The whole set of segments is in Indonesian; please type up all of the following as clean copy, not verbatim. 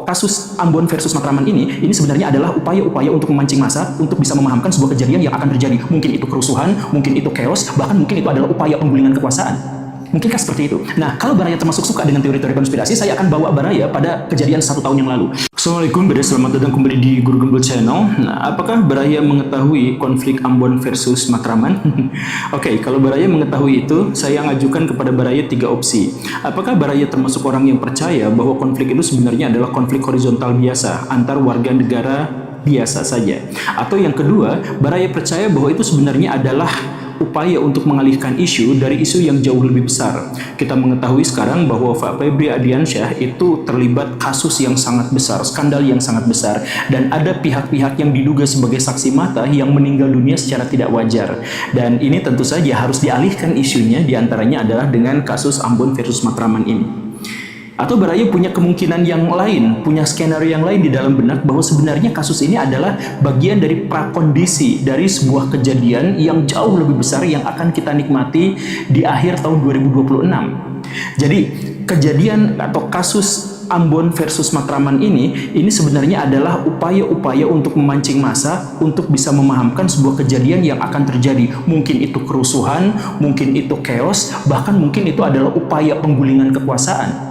Kasus Ambon versus Matraman ini sebenarnya adalah upaya-upaya untuk memancing massa untuk bisa memahamkan sebuah kejadian yang akan terjadi. Mungkin itu kerusuhan, mungkin itu chaos, bahkan mungkin itu adalah upaya penggulingan kekuasaan. Mungkinkah seperti itu? Nah, kalau Baraya termasuk suka dengan teori-teori konspirasi, saya akan bawa Baraya pada kejadian 1 tahun yang lalu. Assalamualaikum, selamat datang kembali di Guru Gembel Channel. Nah, apakah Baraya mengetahui konflik Ambon versus Matraman? Oke, kalau Baraya mengetahui itu, saya ngajukan kepada Baraya 3 opsi. Apakah Baraya termasuk orang yang percaya bahwa konflik itu sebenarnya adalah konflik horizontal biasa antar warga negara biasa saja? Atau yang kedua, Baraya percaya bahwa itu sebenarnya adalah upaya untuk mengalihkan isu dari isu yang jauh lebih besar. Kita mengetahui sekarang bahwa Pak Febri Ardiansyah itu terlibat kasus yang sangat besar, skandal yang sangat besar, dan ada pihak-pihak yang diduga sebagai saksi mata yang meninggal dunia secara tidak wajar. Dan ini tentu saja harus dialihkan isunya, diantaranya adalah dengan kasus Ambon versus Matraman ini. Atau Baraya punya kemungkinan yang lain, punya skenario yang lain di dalam benak bahwa sebenarnya kasus ini adalah bagian dari prakondisi dari sebuah kejadian yang jauh lebih besar yang akan kita nikmati di akhir tahun 2026. Jadi kejadian atau kasus Ambon versus Matraman ini sebenarnya adalah upaya-upaya untuk memancing massa untuk bisa memahamkan sebuah kejadian yang akan terjadi. Mungkin itu kerusuhan, mungkin itu chaos, bahkan mungkin itu adalah upaya penggulingan kekuasaan.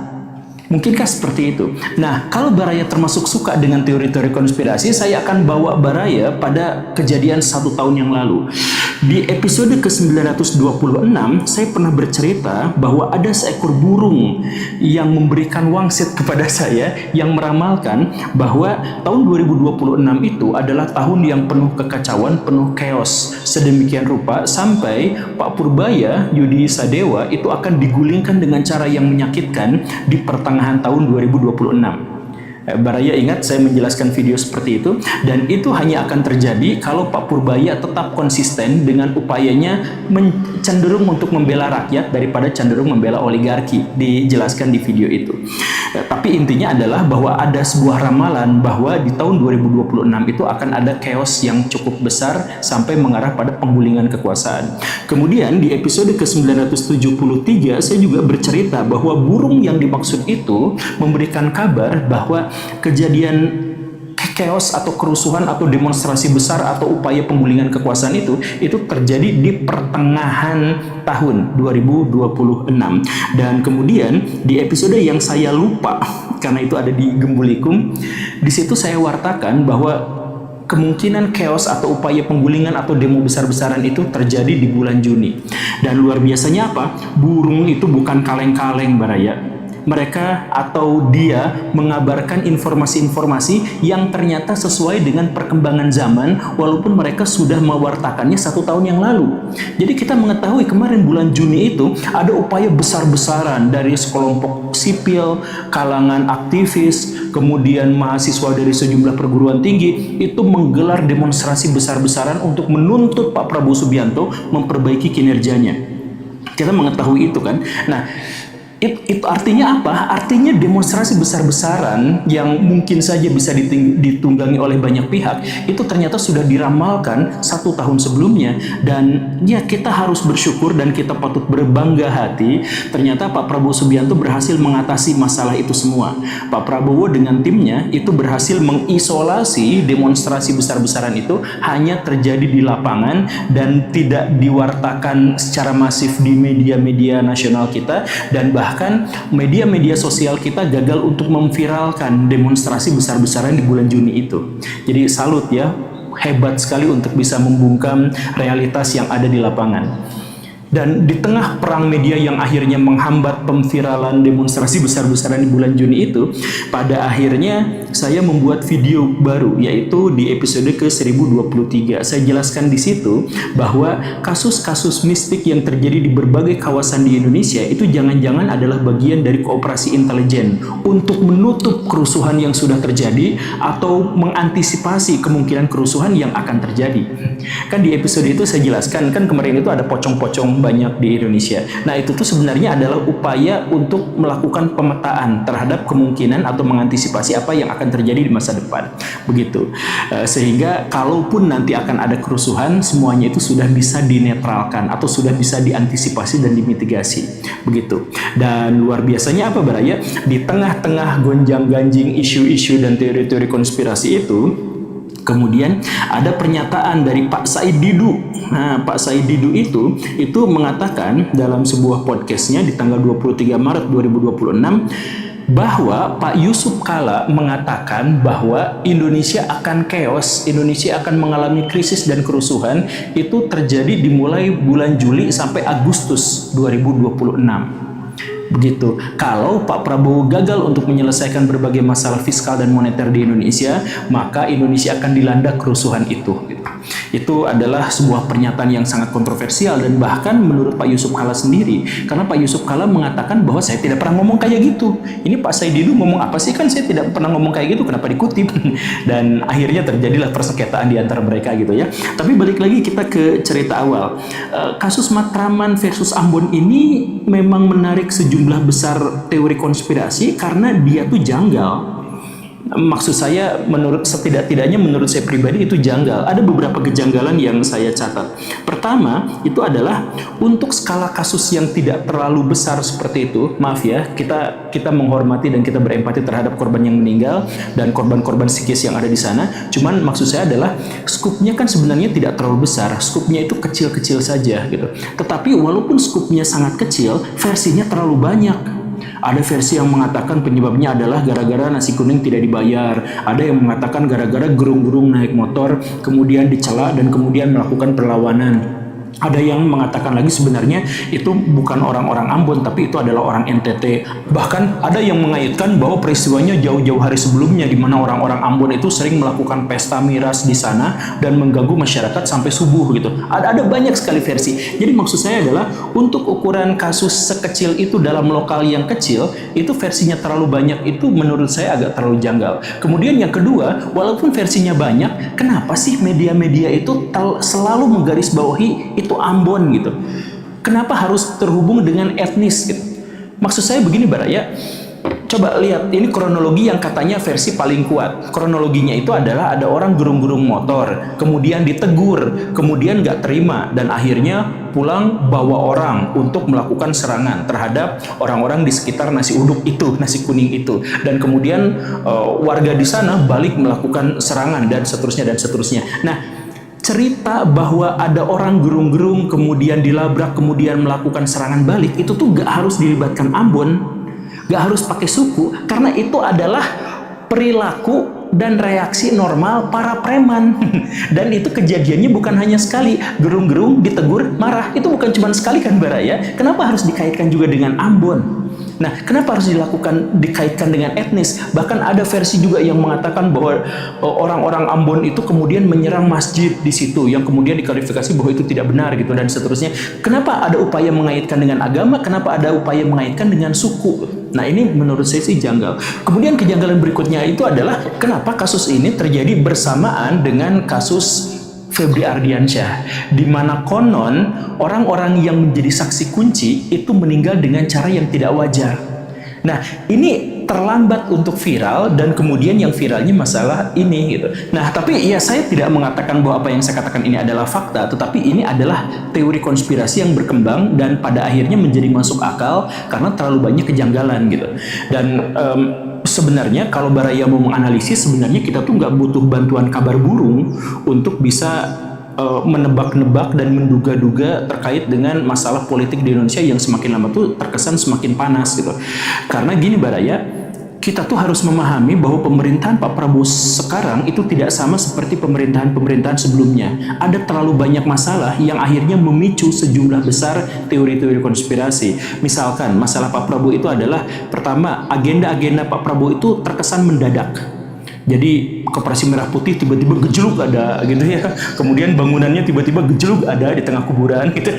Mungkinkah seperti itu? Nah, kalau Baraya termasuk suka dengan teori-teori konspirasi, saya akan bawa Baraya pada kejadian 1 tahun yang lalu. Di episode ke-926, saya pernah bercerita bahwa ada seekor burung yang memberikan wangsit kepada saya yang meramalkan bahwa tahun 2026 itu adalah tahun yang penuh kekacauan, penuh chaos. Sedemikian rupa sampai Pak Purbaya Yudi Sadewa itu akan digulingkan dengan cara yang menyakitkan di pertengahan tahun 2026. Baraya ingat saya menjelaskan video seperti itu, dan itu hanya akan terjadi kalau Pak Purbaya tetap konsisten dengan upayanya cenderung untuk membela rakyat daripada cenderung membela oligarki, dijelaskan di video itu. Tapi intinya adalah bahwa ada sebuah ramalan bahwa di tahun 2026 itu akan ada chaos yang cukup besar sampai mengarah pada penggulingan kekuasaan. Kemudian di episode ke-973 saya juga bercerita bahwa burung yang dimaksud itu memberikan kabar bahwa kejadian chaos atau kerusuhan atau demonstrasi besar atau upaya penggulingan kekuasaan itu terjadi di pertengahan tahun 2026. Dan kemudian di episode yang saya lupa karena itu ada di Gembulikum, di situ saya wartakan bahwa kemungkinan chaos atau upaya penggulingan atau demo besar-besaran itu terjadi di bulan Juni. Dan luar biasanya apa? Burung itu bukan kaleng-kaleng, Baraya. Mereka atau dia mengabarkan informasi-informasi yang ternyata sesuai dengan perkembangan zaman, walaupun mereka sudah mewartakannya 1 tahun yang lalu. Jadi kita mengetahui kemarin bulan Juni itu ada upaya besar-besaran dari sekelompok sipil, kalangan aktivis, kemudian mahasiswa dari sejumlah perguruan tinggi itu menggelar demonstrasi besar-besaran untuk menuntut Pak Prabowo Subianto memperbaiki kinerjanya. Kita mengetahui itu kan. Nah, itu artinya apa? Artinya demonstrasi besar-besaran yang mungkin saja bisa ditunggangi oleh banyak pihak itu ternyata sudah diramalkan 1 tahun sebelumnya. Dan ya, kita harus bersyukur dan kita patut berbangga hati ternyata Pak Prabowo Subianto berhasil mengatasi masalah itu semua. Pak Prabowo dengan timnya itu berhasil mengisolasi demonstrasi besar-besaran itu hanya terjadi di lapangan dan tidak diwartakan secara masif di media-media nasional kita, dan bahkan media-media sosial kita gagal untuk memviralkan demonstrasi besar-besaran di bulan Juni itu. Jadi salut ya, hebat sekali untuk bisa membungkam realitas yang ada di lapangan. Dan di tengah perang media yang akhirnya menghambat pemviralan demonstrasi besar-besaran di bulan Juni itu, pada akhirnya saya membuat video baru, yaitu di episode ke-1023. Saya jelaskan di situ bahwa kasus-kasus mistik yang terjadi di berbagai kawasan di Indonesia itu jangan-jangan adalah bagian dari kooperasi intelijen untuk menutup kerusuhan yang sudah terjadi atau mengantisipasi kemungkinan kerusuhan yang akan terjadi. Kan di episode itu saya jelaskan, kan kemarin itu ada pocong-pocong yang banyak di Indonesia. Nah, itu tuh sebenarnya adalah upaya untuk melakukan pemetaan terhadap kemungkinan atau mengantisipasi apa yang akan terjadi di masa depan. Begitu. Sehingga kalaupun nanti akan ada kerusuhan, semuanya itu sudah bisa dinetralkan atau sudah bisa diantisipasi dan dimitigasi. Begitu. Dan luar biasanya apa Baraya? Di tengah-tengah gonjang-ganjing isu-isu dan teori-teori konspirasi itu, kemudian ada pernyataan dari Pak Said Didu. Nah, Pak Said Didu itu mengatakan dalam sebuah podcastnya di tanggal 23 Maret 2026 bahwa Pak Yusuf Kalla mengatakan bahwa Indonesia akan chaos, Indonesia akan mengalami krisis dan kerusuhan itu terjadi dimulai bulan Juli sampai Agustus 2026. Begitu. Kalau Pak Prabowo gagal untuk menyelesaikan berbagai masalah fiskal dan moneter di Indonesia, maka Indonesia akan dilanda kerusuhan itu. Itu adalah sebuah pernyataan yang sangat kontroversial dan bahkan menurut Pak Yusuf Kalla sendiri, karena Pak Yusuf Kalla mengatakan bahwa saya tidak pernah ngomong kayak gitu. Ini Pak Said Didu ngomong apa sih, kan saya tidak pernah ngomong kayak gitu, kenapa dikutip? Dan akhirnya terjadilah persengketaan di antara mereka gitu ya. Tapi balik lagi kita ke cerita awal. Kasus Matraman versus Ambon ini memang menarik sejumlah besar teori konspirasi karena dia tuh janggal. Maksud saya, setidak-tidaknya menurut saya pribadi itu janggal. Ada beberapa kejanggalan yang saya catat. Pertama, itu adalah untuk skala kasus yang tidak terlalu besar seperti itu. Maaf ya, kita menghormati dan kita berempati terhadap korban yang meninggal dan korban-korban psikis yang ada di sana. Cuman maksud saya adalah skupnya kan sebenarnya tidak terlalu besar. Skupnya itu kecil-kecil saja gitu. Tetapi walaupun skupnya sangat kecil, versinya terlalu banyak. Ada versi yang mengatakan penyebabnya adalah gara-gara nasi kuning tidak dibayar. Ada yang mengatakan gara-gara gerung-gerung naik motor, kemudian dicela dan kemudian melakukan perlawanan. Ada yang mengatakan lagi sebenarnya itu bukan orang-orang Ambon, tapi itu adalah orang NTT. Bahkan ada yang mengaitkan bahwa peristiwanya jauh-jauh hari sebelumnya, di mana orang-orang Ambon itu sering melakukan pesta miras di sana dan mengganggu masyarakat sampai subuh gitu. Ada banyak sekali versi. Jadi maksud saya adalah untuk ukuran kasus sekecil itu dalam lokal yang kecil, itu versinya terlalu banyak, itu menurut saya agak terlalu janggal. Kemudian yang kedua, walaupun versinya banyak, kenapa sih media-media itu selalu menggarisbawahi itu Ambon gitu? Kenapa harus terhubung dengan etnis gitu? Maksud saya begini Baraya, coba lihat ini kronologi yang katanya versi paling kuat. Kronologinya itu adalah ada orang gerung-gerung motor, kemudian ditegur, kemudian nggak terima dan akhirnya pulang bawa orang untuk melakukan serangan terhadap orang-orang di sekitar nasi uduk itu, nasi kuning itu, dan kemudian warga di sana balik melakukan serangan dan seterusnya dan seterusnya. Nah, cerita bahwa ada orang gerung-gerung kemudian dilabrak kemudian melakukan serangan balik itu tuh gak harus dilibatkan Ambon, gak harus pakai suku, karena itu adalah perilaku dan reaksi normal para preman. Dan itu kejadiannya bukan hanya sekali, gerung-gerung, ditegur, marah, itu bukan cuma sekali kan Baraya. Kenapa harus dikaitkan juga dengan Ambon? Nah, kenapa harus dikaitkan dengan etnis? Bahkan ada versi juga yang mengatakan bahwa orang-orang Ambon itu kemudian menyerang masjid di situ, yang kemudian diklarifikasi bahwa itu tidak benar gitu dan seterusnya. Kenapa ada upaya mengaitkan dengan agama? Kenapa ada upaya mengaitkan dengan suku? Nah, ini menurut saya sih janggal. Kemudian kejanggalan berikutnya itu adalah kenapa kasus ini terjadi bersamaan dengan kasus Febri Ardiansyah, di mana konon orang-orang yang menjadi saksi kunci itu meninggal dengan cara yang tidak wajar. Nah, ini terlambat untuk viral dan kemudian yang viralnya masalah ini gitu. Nah, tapi ya saya tidak mengatakan bahwa apa yang saya katakan ini adalah fakta, tetapi ini adalah teori konspirasi yang berkembang dan pada akhirnya menjadi masuk akal karena terlalu banyak kejanggalan gitu. Dan sebenarnya kalau Baraya mau menganalisis, sebenarnya kita tuh nggak butuh bantuan kabar burung untuk bisa menebak-nebak dan menduga-duga terkait dengan masalah politik di Indonesia yang semakin lama tuh terkesan semakin panas gitu. Karena gini Baraya, kita tuh harus memahami bahwa pemerintahan Pak Prabowo sekarang itu tidak sama seperti pemerintahan-pemerintahan sebelumnya. Ada terlalu banyak masalah yang akhirnya memicu sejumlah besar teori-teori konspirasi. Misalkan masalah Pak Prabowo itu adalah, pertama, agenda-agenda Pak Prabowo itu terkesan mendadak. Jadi Koperasi Merah Putih tiba-tiba gejluk ada gitu ya. Kemudian bangunannya tiba-tiba gejluk ada di tengah kuburan gitu.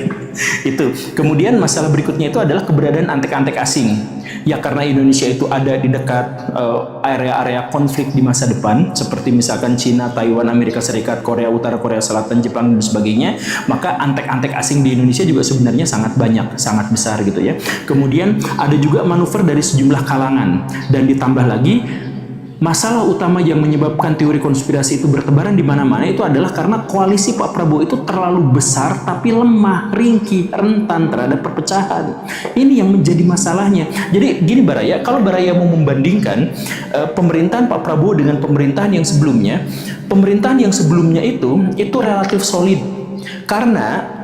Itu. Kemudian masalah berikutnya itu adalah keberadaan antek-antek asing. Ya karena Indonesia itu ada di dekat area-area konflik di masa depan seperti misalkan Cina, Taiwan, Amerika Serikat, Korea Utara, Korea Selatan, Jepang dan sebagainya, maka antek-antek asing di Indonesia juga sebenarnya sangat banyak, sangat besar gitu ya. Kemudian ada juga manuver dari sejumlah kalangan dan ditambah lagi masalah utama yang menyebabkan teori konspirasi itu bertebaran di mana-mana itu adalah karena koalisi Pak Prabowo itu terlalu besar tapi lemah, ringkih, rentan terhadap perpecahan. Ini yang menjadi masalahnya. Jadi gini Baraya, kalau Baraya mau membandingkan pemerintahan Pak Prabowo dengan pemerintahan yang sebelumnya itu relatif solid. Karena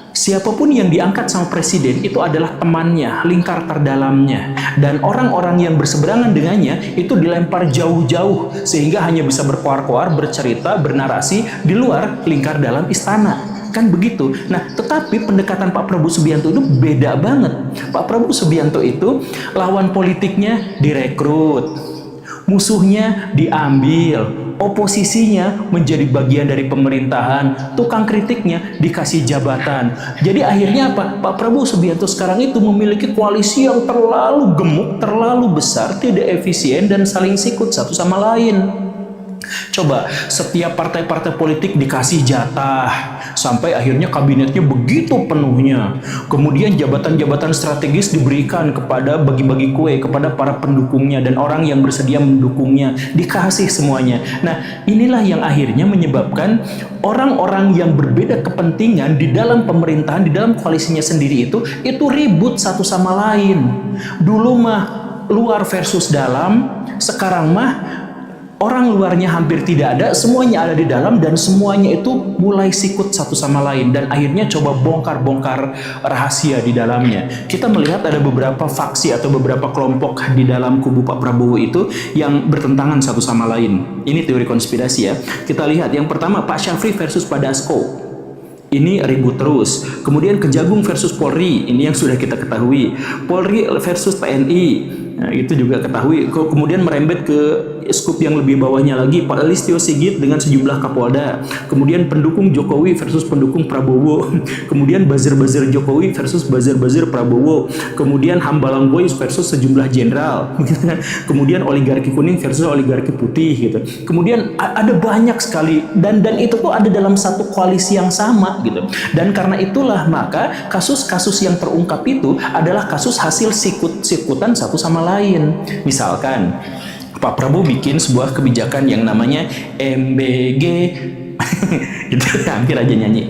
siapapun yang diangkat sama presiden itu adalah temannya, lingkar terdalamnya. Dan orang-orang yang berseberangan dengannya itu dilempar jauh-jauh sehingga hanya bisa berkoar-koar, bercerita, bernarasi di luar lingkar dalam istana. Kan begitu. Nah, tetapi pendekatan Pak Prabowo Subianto itu beda banget. Pak Prabowo Subianto itu lawan politiknya direkrut, musuhnya diambil, oposisinya menjadi bagian dari pemerintahan, tukang kritiknya dikasih jabatan. Jadi akhirnya apa? Pak Prabowo Subianto sekarang itu memiliki koalisi yang terlalu gemuk, terlalu besar, tidak efisien dan saling sikut satu sama lain. Coba, setiap partai-partai politik dikasih jatah, sampai akhirnya kabinetnya begitu penuhnya. Kemudian jabatan-jabatan strategis diberikan kepada bagi-bagi kue, kepada para pendukungnya dan orang yang bersedia mendukungnya, dikasih semuanya. Nah, inilah yang akhirnya menyebabkan orang-orang yang berbeda kepentingan di dalam pemerintahan, di dalam koalisinya sendiri itu ribut satu sama lain. Dulu mah luar versus dalam, sekarang mah orang luarnya hampir tidak ada, semuanya ada di dalam dan semuanya itu mulai sikut satu sama lain dan akhirnya coba bongkar-bongkar rahasia di dalamnya. Kita melihat ada beberapa faksi atau beberapa kelompok di dalam kubu Pak Prabowo itu yang bertentangan satu sama lain. Ini teori konspirasi ya. Kita lihat yang pertama Pak Syafri versus Pak Dasko. Ini ribut terus. Kemudian Kejagung versus Polri, ini yang sudah kita ketahui. Polri versus TNI, nah, itu juga ketahui. Kemudian merembet ke skup yang lebih bawahnya lagi, Pak Listio Sigit dengan sejumlah Kapolda. Kemudian pendukung Jokowi versus pendukung Prabowo. Kemudian buzzer-buzzer Jokowi versus buzzer-buzzer Prabowo. Kemudian Hambalang Boys versus sejumlah jenderal. Kemudian oligarki kuning versus oligarki putih gitu. Kemudian ada banyak sekali dan itu tuh ada dalam satu koalisi yang sama gitu. Dan karena itulah maka kasus-kasus yang terungkap itu adalah kasus hasil sikut-sikutan satu sama lain. Misalkan Pak Prabowo bikin sebuah kebijakan yang namanya MBG, itu hampir aja nyanyi.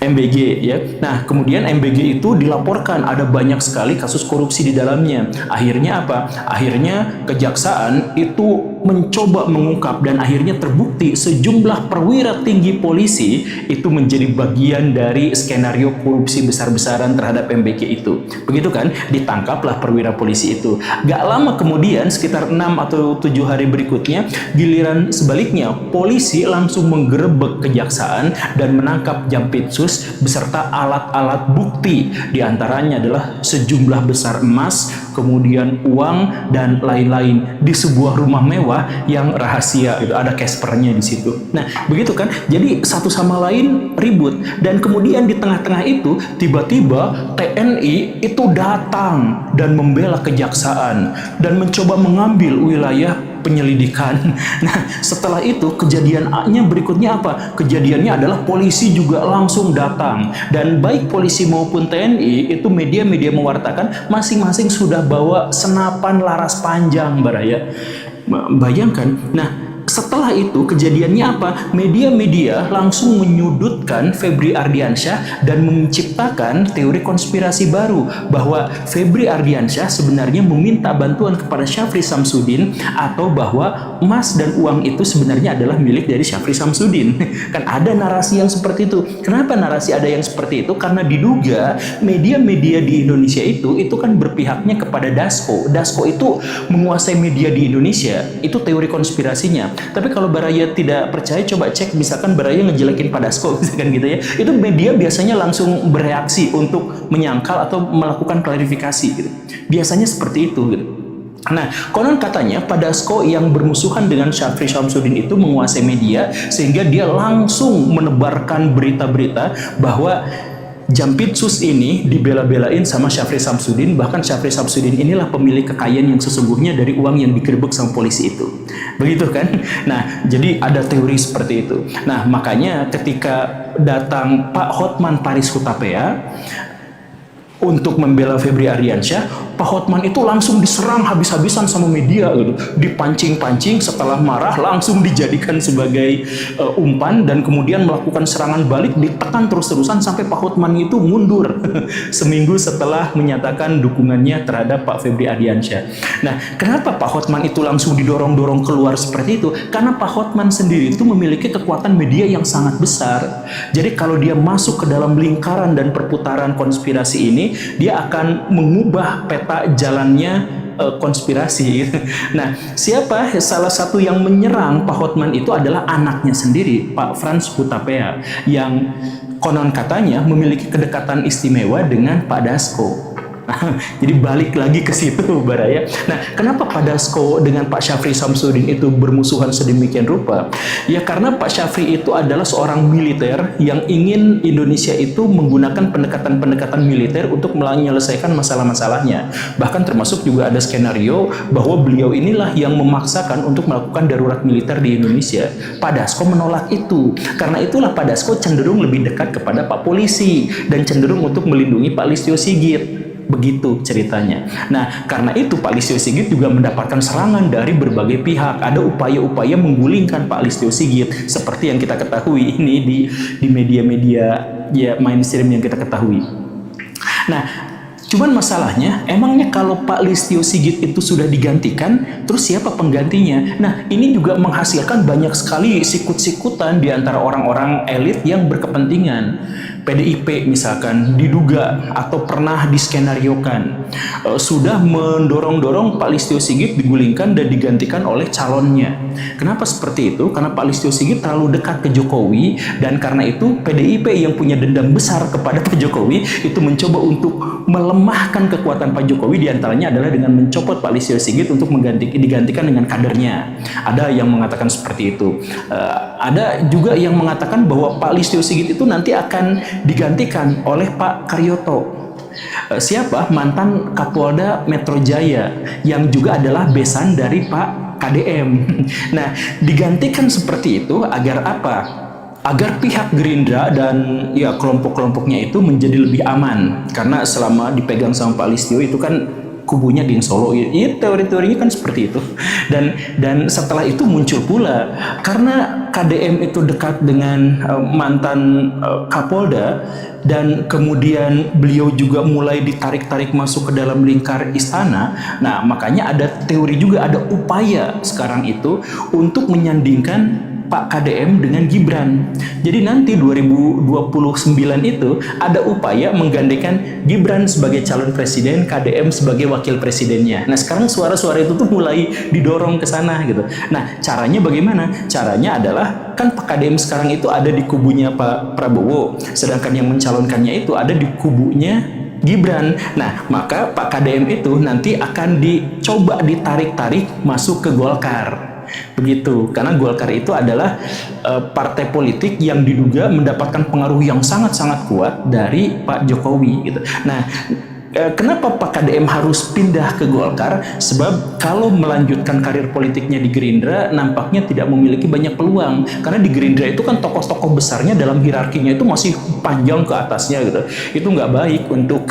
MBG ya. Nah, kemudian MBG itu dilaporkan ada banyak sekali kasus korupsi di dalamnya. Akhirnya apa? Akhirnya kejaksaan itu mencoba mengungkap dan akhirnya terbukti sejumlah perwira tinggi polisi itu menjadi bagian dari skenario korupsi besar-besaran terhadap MBG itu. Begitu kan? Ditangkaplah perwira polisi itu. Gak lama kemudian, sekitar 6 atau 7 hari berikutnya, giliran sebaliknya, polisi langsung menggerebek kejaksaan dan menangkap Jampitsus beserta alat-alat bukti. Di antaranya adalah sejumlah besar emas, kemudian uang dan lain-lain di sebuah rumah mewah yang rahasia. Itu ada Caspernya di situ. Nah, begitu kan? Jadi satu sama lain ribut dan kemudian di tengah-tengah itu tiba-tiba TNI itu datang dan membela kejaksaan dan mencoba mengambil wilayah penyelidikan. Nah, setelah itu kejadiannya berikutnya apa? Kejadiannya adalah polisi juga langsung datang dan baik polisi maupun TNI itu media-media mewartakan masing-masing sudah bawa senapan laras panjang, Baraya. Bayangkan. Nah, setelah itu kejadiannya apa? Media-media langsung menyudutkan Febri Ardiansyah dan menciptakan teori konspirasi baru bahwa Febri Ardiansyah sebenarnya meminta bantuan kepada Syafri Samsudin atau bahwa emas dan uang itu sebenarnya adalah milik dari Syafri Samsudin. Kan ada narasi yang seperti itu. Kenapa narasi ada yang seperti itu? Karena diduga media-media di Indonesia itu kan berpihaknya kepada Dasko. Dasko itu menguasai media di Indonesia. Itu teori konspirasinya. Tapi kalau Baraya tidak percaya, coba cek misalkan Baraya ngejelekin Pak Dasko misalkan gitu ya. Itu media biasanya langsung bereaksi untuk menyangkal atau melakukan klarifikasi gitu. Biasanya seperti itu gitu. Nah, konon katanya Pak Dasko yang bermusuhan dengan Syafri Syamsuddin itu menguasai media sehingga dia langsung menebarkan berita-berita bahwa Jampitsus ini dibela-belain sama Syafri Syamsuddin, bahkan Syafri Syamsuddin inilah pemilik kekayaan yang sesungguhnya dari uang yang digerebek sama polisi itu. Begitu kan? Nah, jadi ada teori seperti itu. Nah, makanya ketika datang Pak Hotman Paris Hutapea untuk membela Febri Ardiansyah, Pak Hotman itu langsung diserang habis-habisan sama media gitu. Dipancing-pancing, setelah marah langsung dijadikan sebagai umpan dan kemudian melakukan serangan balik, ditekan terus-terusan sampai Pak Hotman itu mundur seminggu setelah menyatakan dukungannya terhadap Pak Febri Ardiansyah. Nah, kenapa Pak Hotman itu langsung didorong-dorong keluar seperti itu? Karena Pak Hotman sendiri itu memiliki kekuatan media yang sangat besar. Jadi kalau dia masuk ke dalam lingkaran dan perputaran konspirasi ini, dia akan mengubah peta jalannya konspirasi. Nah, siapa salah satu yang menyerang Pak Hotman itu adalah anaknya sendiri, Pak Frans Hutapea, yang konon katanya memiliki kedekatan istimewa dengan Pak Dasko. Jadi balik lagi ke situ, Baraya. Nah, kenapa Pak Dasko dengan Pak Syafri Syamsuddin itu bermusuhan sedemikian rupa? Ya karena Pak Syafri itu adalah seorang militer yang ingin Indonesia itu menggunakan pendekatan-pendekatan militer untuk menyelesaikan masalah-masalahnya. Bahkan termasuk juga ada skenario bahwa beliau inilah yang memaksakan untuk melakukan darurat militer di Indonesia. Pak Dasko menolak itu. Karena itulah Pak Dasko cenderung lebih dekat kepada Pak Polisi dan cenderung untuk melindungi Pak Listio Sigit. Begitu ceritanya. Nah, karena itu Pak Listio Sigit juga mendapatkan serangan dari berbagai pihak. Ada upaya-upaya menggulingkan Pak Listio Sigit seperti yang kita ketahui ini di media-media ya mainstream yang kita ketahui. Nah, cuman masalahnya, emangnya kalau Pak Listio Sigit itu sudah digantikan, terus siapa penggantinya? Nah, ini juga menghasilkan banyak sekali sikut-sikutan di antara orang-orang elit yang berkepentingan. PDIP misalkan diduga atau pernah diskenariokan sudah mendorong-dorong Pak Listio Sigit digulingkan dan digantikan oleh calonnya. Kenapa seperti itu? Karena Pak Listio Sigit terlalu dekat ke Jokowi, dan karena itu PDIP yang punya dendam besar kepada Pak Jokowi itu mencoba untuk melemahkan kekuatan Pak Jokowi, diantaranya adalah dengan mencopot Pak Listio Sigit untuk digantikan dengan kadernya. Ada yang mengatakan seperti itu. Ada juga yang mengatakan bahwa Pak Listio Sigit itu nanti akan digantikan oleh Pak Karyoto. Siapa? Mantan Kapolda Metro Jaya yang juga adalah besan dari Pak KDM. Nah, digantikan seperti itu agar apa? Agar pihak Gerindra dan ya kelompok-kelompoknya itu menjadi lebih aman. Karena selama dipegang sama Pak Listio itu kan kubunya di Solo, ya, teori-teorinya kan seperti itu. Dan setelah itu muncul pula karena KDM itu dekat dengan mantan Kapolda, dan kemudian beliau juga mulai ditarik-tarik masuk ke dalam lingkar istana. Nah, makanya ada teori juga, ada upaya sekarang itu untuk menyandingkan Pak KDM dengan Gibran. Jadi nanti 2029 itu ada upaya menggandakan Gibran sebagai calon presiden, KDM sebagai wakil presidennya. Nah, sekarang suara-suara itu tuh mulai didorong ke sana gitu. Nah, caranya bagaimana? Caranya adalah kan Pak KDM sekarang itu ada di kubunya Pak Prabowo, sedangkan yang mencalonkannya itu ada di kubunya Gibran. Nah, maka Pak KDM itu nanti akan dicoba ditarik-tarik masuk ke Golkar. Begitu, karena Golkar itu adalah partai politik yang diduga mendapatkan pengaruh yang sangat-sangat kuat dari Pak Jokowi gitu. Nah, kenapa Pak KDM harus pindah ke Golkar? Sebab kalau melanjutkan karir politiknya di Gerindra nampaknya tidak memiliki banyak peluang, karena di Gerindra itu kan tokoh-tokoh besarnya dalam hierarkinya itu masih panjang ke atasnya gitu. Itu nggak baik untuk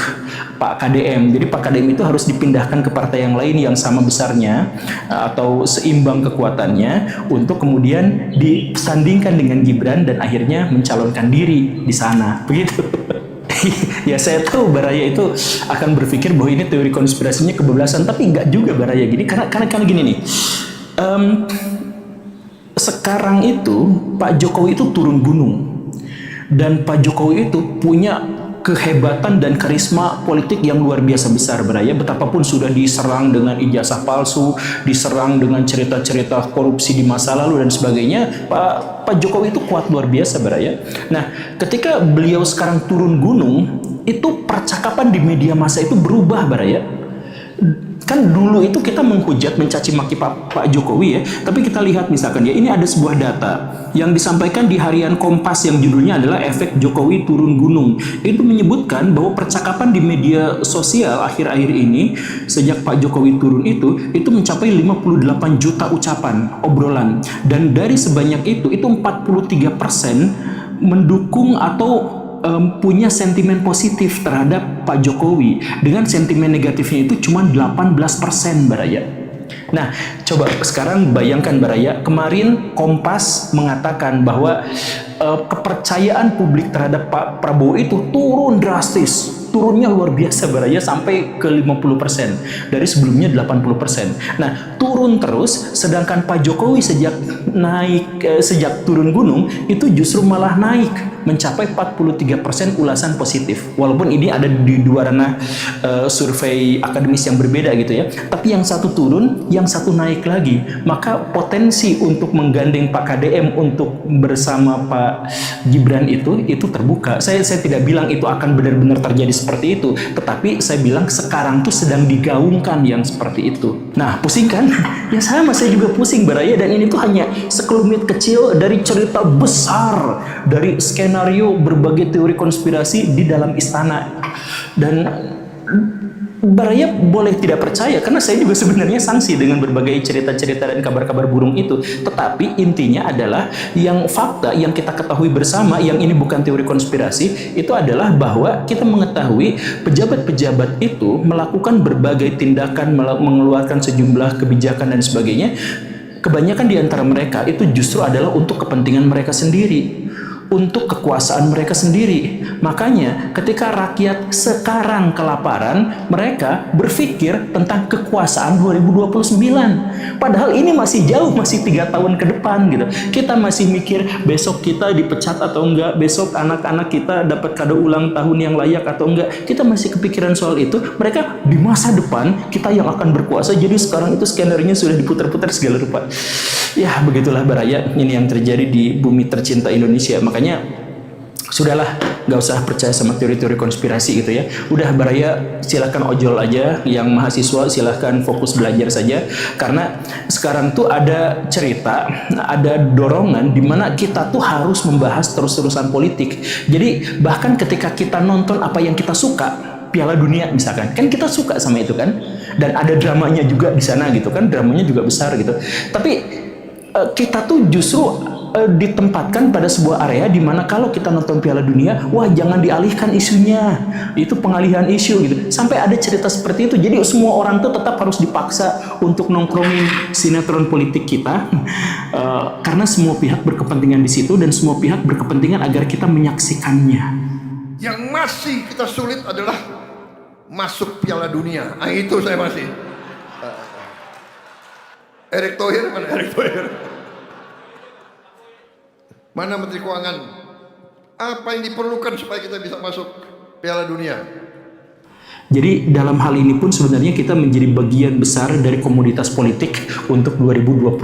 Pak KDM. Jadi Pak KDM itu harus dipindahkan ke partai yang lain yang sama besarnya atau seimbang kekuatannya untuk kemudian disandingkan dengan Gibran dan akhirnya mencalonkan diri di sana. Begitu. Ya, saya tahu Baraya itu akan berpikir bahwa ini teori konspirasinya kebablasan, tapi enggak juga Baraya gini, karena gini nih. Sekarang itu Pak Jokowi itu turun gunung, dan Pak Jokowi itu punya kehebatan dan karisma politik yang luar biasa besar Baraya. Betapapun sudah diserang dengan ijazah palsu, diserang dengan cerita-cerita korupsi di masa lalu dan sebagainya, Pak Jokowi itu kuat luar biasa Baraya. Nah, ketika beliau sekarang turun gunung, itu percakapan di media massa itu berubah Baraya. Kan dulu itu kita menghujat, mencaci maki Pak Jokowi ya, tapi kita lihat misalkan ya, ini ada sebuah data yang disampaikan di harian Kompas yang judulnya adalah Efek Jokowi Turun Gunung. Itu menyebutkan bahwa percakapan di media sosial akhir-akhir ini sejak Pak Jokowi turun itu mencapai 58 juta ucapan, obrolan. Dan dari sebanyak itu 43% mendukung atau punya sentimen positif terhadap Pak Jokowi, dengan sentimen negatifnya itu cuma 18%, Baraya. Nah, coba sekarang bayangkan Baraya, kemarin Kompas mengatakan bahwa kepercayaan publik terhadap Pak Prabowo itu turun drastis. Turunnya luar biasa Baraya, sampai ke 50% dari sebelumnya 80%. Nah, turun terus, sedangkan Pak Jokowi sejak turun gunung itu justru malah naik mencapai 43% ulasan positif. Walaupun ini ada di dua ranah survei akademis yang berbeda gitu ya. Tapi yang satu turun, yang satu naik lagi. Maka potensi untuk menggandeng Pak KDM untuk bersama Pak Gibran itu terbuka. Saya tidak bilang itu akan benar-benar terjadi seperti itu, tetapi saya bilang sekarang tuh sedang digaungkan yang seperti itu. Nah, pusing kan? Ya sama, saya juga pusing Baraya, dan ini tuh hanya sekelumit kecil dari cerita besar, dari skenario berbagai teori konspirasi di dalam istana. Dan Baraya boleh tidak percaya, karena saya juga sebenarnya sanksi dengan berbagai cerita-cerita dan kabar-kabar burung itu. Tetapi intinya adalah yang fakta yang kita ketahui bersama, yang ini bukan teori konspirasi, itu adalah bahwa kita mengetahui pejabat-pejabat itu melakukan berbagai tindakan, mengeluarkan sejumlah kebijakan dan sebagainya. Kebanyakan di antara mereka itu justru adalah untuk kepentingan mereka sendiri, untuk kekuasaan mereka sendiri. Makanya ketika rakyat sekarang kelaparan, mereka berpikir tentang kekuasaan 2029. Padahal ini masih jauh, masih 3 tahun ke depan gitu. Kita masih mikir besok kita dipecat atau enggak, besok anak-anak kita dapat kado ulang tahun yang layak atau enggak. Kita masih kepikiran soal itu. Mereka di masa depan kita yang akan berkuasa. Jadi sekarang itu skenario-nya sudah diputar-putar segala rupa. Ya begitulah Baraya, ini yang terjadi di bumi tercinta Indonesia. Makanya sudahlah, nggak usah percaya sama teori-teori konspirasi gitu ya. Udah Baraya, silakan ojol aja. Yang mahasiswa silahkan fokus belajar saja. Karena sekarang tuh ada cerita, ada dorongan di mana kita tuh harus membahas terus-terusan politik. Jadi bahkan ketika kita nonton apa yang kita suka, Piala Dunia misalkan, kan kita suka sama itu kan, dan ada dramanya juga di sana gitu kan, dramanya juga besar gitu. Tapi kita tuh justru ditempatkan pada sebuah area di mana kalau kita nonton Piala Dunia, wah jangan dialihkan isunya, itu pengalihan isu gitu. Sampai ada cerita seperti itu. Jadi semua orang tuh tetap harus dipaksa untuk nongkrongin sinetron politik kita, karena semua pihak berkepentingan di situ dan semua pihak berkepentingan agar kita menyaksikannya. Yang masih kita sulit adalah masuk Piala Dunia. Nah, itu saya masih. Erick Thohir mana? Erick Thohir. Mana Menteri Keuangan? Apa yang diperlukan supaya kita bisa masuk Piala Dunia? Jadi dalam hal ini pun sebenarnya kita menjadi bagian besar dari komoditas politik untuk 2029.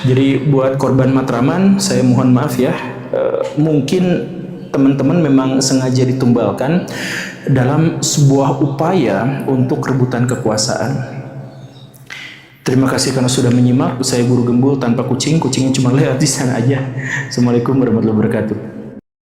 Jadi buat korban Matraman, saya mohon maaf ya. Mungkin teman-teman memang sengaja ditumbalkan dalam sebuah upaya untuk rebutan kekuasaan. Terima kasih karena sudah menyimak. Saya Guru Gembul tanpa kucing, kucingnya cuma lewat di sana aja. Assalamualaikum warahmatullahi wabarakatuh.